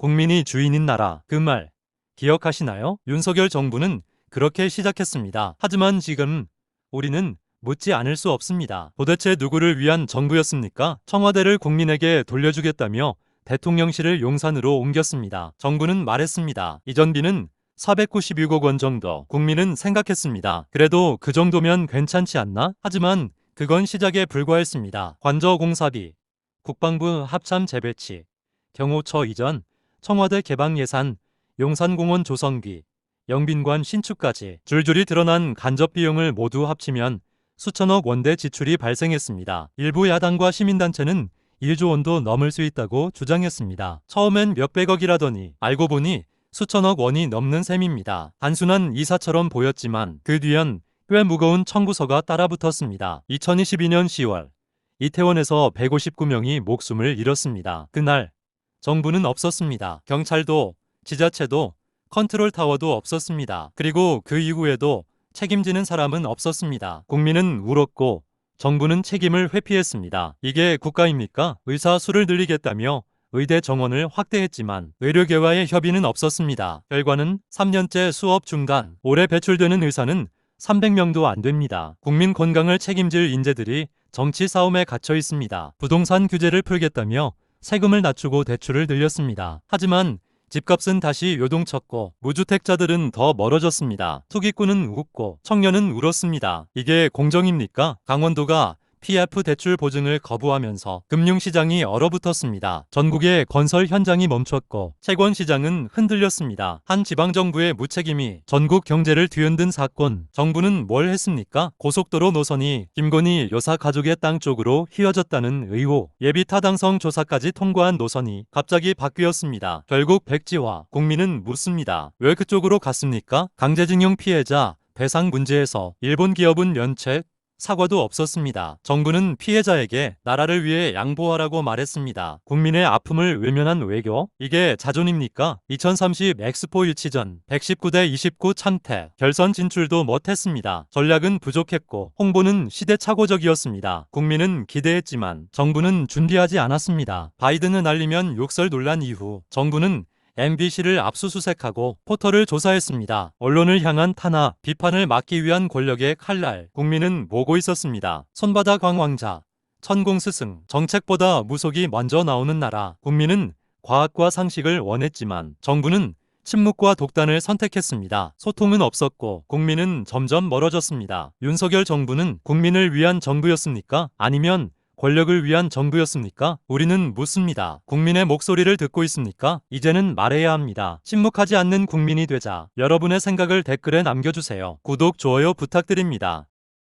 국민이 주인인 나라. 그 말 기억하시나요? 윤석열 정부는 그렇게 시작했습니다. 하지만 지금 우리는 묻지 않을 수 없습니다. 도대체 누구를 위한 정부였습니까? 청와대를 국민에게 돌려주겠다며 대통령실을 용산으로 옮겼습니다. 정부는 말했습니다. 이전비는 496억 원 정도. 국민은 생각했습니다. 그래도 그 정도면 괜찮지 않나? 하지만 그건 시작에 불과했습니다. 관저공사비, 국방부 합참 재배치, 경호처 이전, 청와대 개방 예산, 용산공원 조성비, 영빈관 신축까지 줄줄이 드러난 간접 비용을 모두 합치면 수천억 원대 지출이 발생했습니다. 일부 야당과 시민단체는 1조 원도 넘을 수 있다고 주장했습니다. 처음엔 몇백억이라더니 알고 보니 수천억 원이 넘는 셈입니다. 단순한 이사처럼 보였지만 그 뒤엔 꽤 무거운 청구서가 따라붙었습니다. 2022년 10월 이태원에서 159명이 목숨을 잃었습니다. 그날 정부는 없었습니다. 경찰도 지자체도 컨트롤타워도 없었습니다. 그리고 그 이후에도 책임지는 사람은 없었습니다. 국민은 울었고 정부는 책임을 회피했습니다. 이게 국가입니까? 의사 수를 늘리겠다며 의대 정원을 확대했지만 의료계와의 협의는 없었습니다. 결과는 3년째 수업 중단. 올해 배출되는 의사는 300명도 안 됩니다. 국민 건강을 책임질 인재들이 정치 싸움에 갇혀 있습니다. 부동산 규제를 풀겠다며 세금을 낮추고 대출을 늘렸습니다. 하지만 집값은 다시 요동쳤고 무주택자들은 더 멀어졌습니다. 투기꾼은 웃고 청년은 울었습니다. 이게 공정입니까? 강원도가 PF 대출 보증을 거부하면서 금융시장이 얼어붙었습니다. 전국의 건설 현장이 멈췄고 채권시장은 흔들렸습니다. 한 지방정부의 무책임이 전국 경제를 뒤흔든 사건. 정부는 뭘 했습니까? 고속도로 노선이 김건희 여사 가족의 땅 쪽으로 휘어졌다는 의혹, 예비 타당성 조사까지 통과한 노선이 갑자기 바뀌었습니다. 결국 백지화. 국민은 묻습니다. 왜 그쪽으로 갔습니까? 강제징용 피해자 배상 문제에서 일본 기업은 면책, 사과도 없었습니다. 정부는 피해자에게 나라를 위해 양보하라고 말했습니다. 국민의 아픔을 외면한 외교? 이게 자존입니까? 2030 엑스포 유치 전 119대 29 참패, 결선 진출도 못했습니다. 전략은 부족했고 홍보는 시대착오적이었습니다. 국민은 기대했지만 정부는 준비하지 않았습니다. 바이든을 날리면 욕설 논란 이후 정부는 MBC를 압수수색하고 포털을 조사했습니다. 언론을 향한 탄압, 비판을 막기 위한 권력의 칼날. 국민은 보고 있었습니다. 손바닥 광왕자, 천공스승, 정책보다 무속이 먼저 나오는 나라. 국민은 과학과 상식을 원했지만 정부는 침묵과 독단을 선택했습니다. 소통은 없었고 국민은 점점 멀어졌습니다. 윤석열 정부는 국민을 위한 정부였습니까? 아니면 권력을 위한 정부였습니까? 우리는 묻습니다. 국민의 목소리를 듣고 있습니까? 이제는 말해야 합니다. 침묵하지 않는 국민이 되자. 여러분의 생각을 댓글에 남겨주세요. 구독, 좋아요 부탁드립니다.